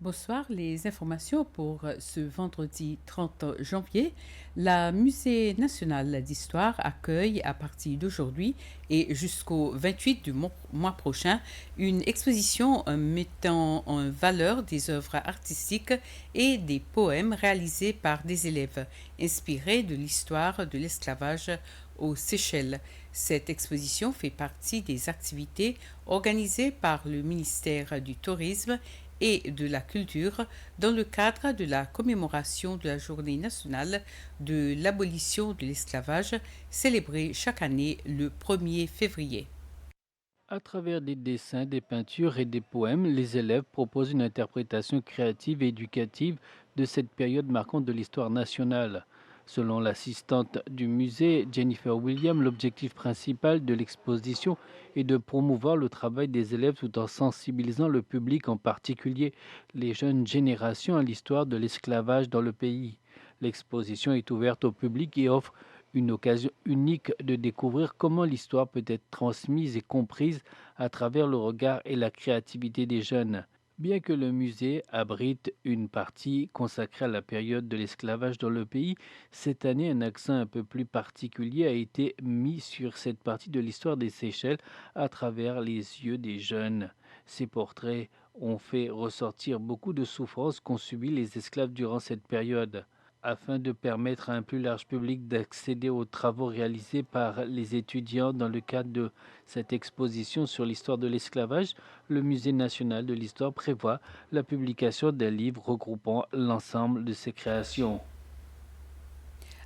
Bonsoir, les informations pour ce vendredi 30 janvier. La Musée national d'histoire accueille à partir d'aujourd'hui et jusqu'au 28 du mois prochain une exposition mettant en valeur des œuvres artistiques et des poèmes réalisés par des élèves inspirés de l'histoire de l'esclavage aux Seychelles. Cette exposition fait partie des activités organisées par le ministère du Tourisme et de la culture dans le cadre de la commémoration de la Journée nationale de l'abolition de l'esclavage célébrée chaque année le 1er février. À travers des dessins, des peintures et des poèmes, les élèves proposent une interprétation créative et éducative de cette période marquante de l'histoire nationale. Selon l'assistante du musée, Jennifer Williams, l'objectif principal de l'exposition est de promouvoir le travail des élèves tout en sensibilisant le public, en particulier les jeunes générations, à l'histoire de l'esclavage dans le pays. L'exposition est ouverte au public et offre une occasion unique de découvrir comment l'histoire peut être transmise et comprise à travers le regard et la créativité des jeunes. Bien que le musée abrite une partie consacrée à la période de l'esclavage dans le pays, cette année un accent un peu plus particulier a été mis sur cette partie de l'histoire des Seychelles à travers les yeux des jeunes. Ces portraits ont fait ressortir beaucoup de souffrances qu'ont subies les esclaves durant cette période. Afin de permettre à un plus large public d'accéder aux travaux réalisés par les étudiants dans le cadre de cette exposition sur l'histoire de l'esclavage, le Musée national de l'histoire prévoit la publication d'un livre regroupant l'ensemble de ses créations.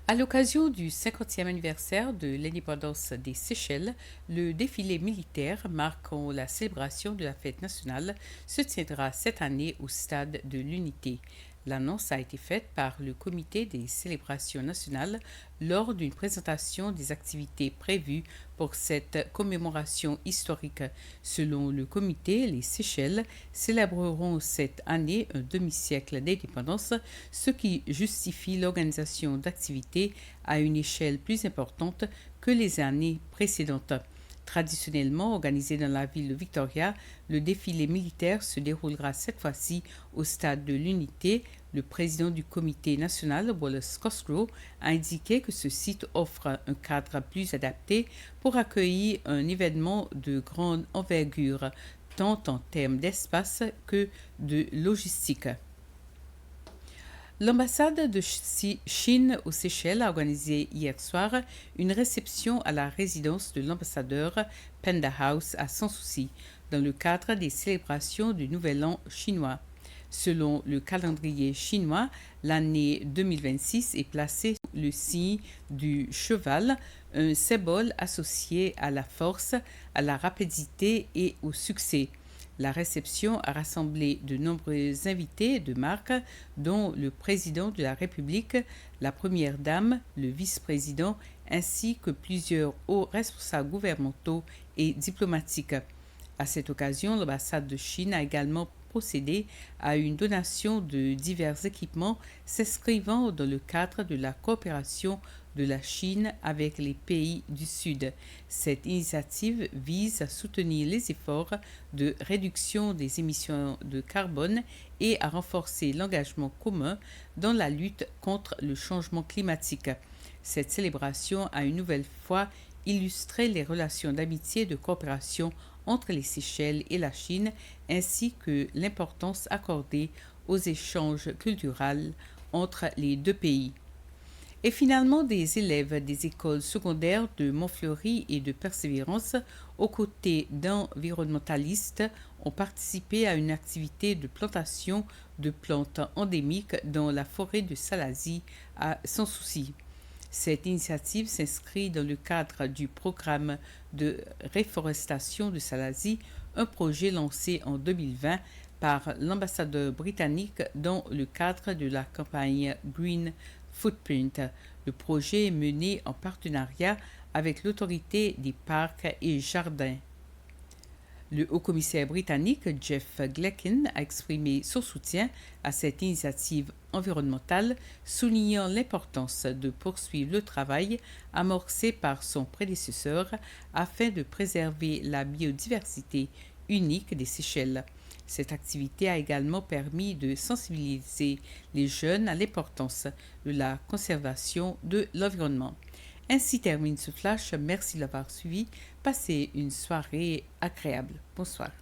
À l'occasion du 50e anniversaire de l'indépendance des Seychelles, le défilé militaire marquant la célébration de la fête nationale se tiendra cette année au stade de l'Unité. L'annonce a été faite par le comité des célébrations nationales lors d'une présentation des activités prévues pour cette commémoration historique. Selon le comité, les Seychelles célébreront cette année un demi-siècle d'indépendance, ce qui justifie l'organisation d'activités à une échelle plus importante que les années précédentes. Traditionnellement organisé dans la ville de Victoria, le défilé militaire se déroulera cette fois-ci au stade de l'Unité. Le président du comité national, Wallace Cosgrove, a indiqué que ce site offre un cadre plus adapté pour accueillir un événement de grande envergure, tant en termes d'espace que de logistique. L'ambassade de Chine aux Seychelles a organisé hier soir une réception à la résidence de l'ambassadeur Panda House à Sans Souci, dans le cadre des célébrations du Nouvel An chinois. Selon le calendrier chinois, l'année 2026 est placée sous le signe du cheval, un symbole associé à la force, à la rapidité et au succès. La réception a rassemblé de nombreux invités de marque, dont le président de la République, la première dame, le vice-président, ainsi que plusieurs hauts responsables gouvernementaux et diplomatiques. À cette occasion, l'ambassade de Chine a également procédé à une donation de divers équipements s'inscrivant dans le cadre de la coopération de la Chine avec les pays du Sud. Cette initiative vise à soutenir les efforts de réduction des émissions de carbone et à renforcer l'engagement commun dans la lutte contre le changement climatique. Cette célébration a une nouvelle fois illustré les relations d'amitié et de coopération entre les Seychelles et la Chine, ainsi que l'importance accordée aux échanges culturels entre les deux pays. Et finalement, des élèves des écoles secondaires de Montfleury et de Persévérance, aux côtés d'environnementalistes, ont participé à une activité de plantation de plantes endémiques dans la forêt de Salazie à Sans Souci. Cette initiative s'inscrit dans le cadre du programme de réforestation de Salazie, un projet lancé en 2020 par l'ambassadeur britannique dans le cadre de la campagne Green Footprint. Le projet est mené en partenariat avec l'autorité des parcs et jardins. Le haut-commissaire britannique Jeff Gleckin a exprimé son soutien à cette initiative environnementale, soulignant l'importance de poursuivre le travail amorcé par son prédécesseur afin de préserver la biodiversité unique des Seychelles. Cette activité a également permis de sensibiliser les jeunes à l'importance de la conservation de l'environnement. Ainsi termine ce flash. Merci de l'avoir suivi. Passez une soirée agréable. Bonsoir.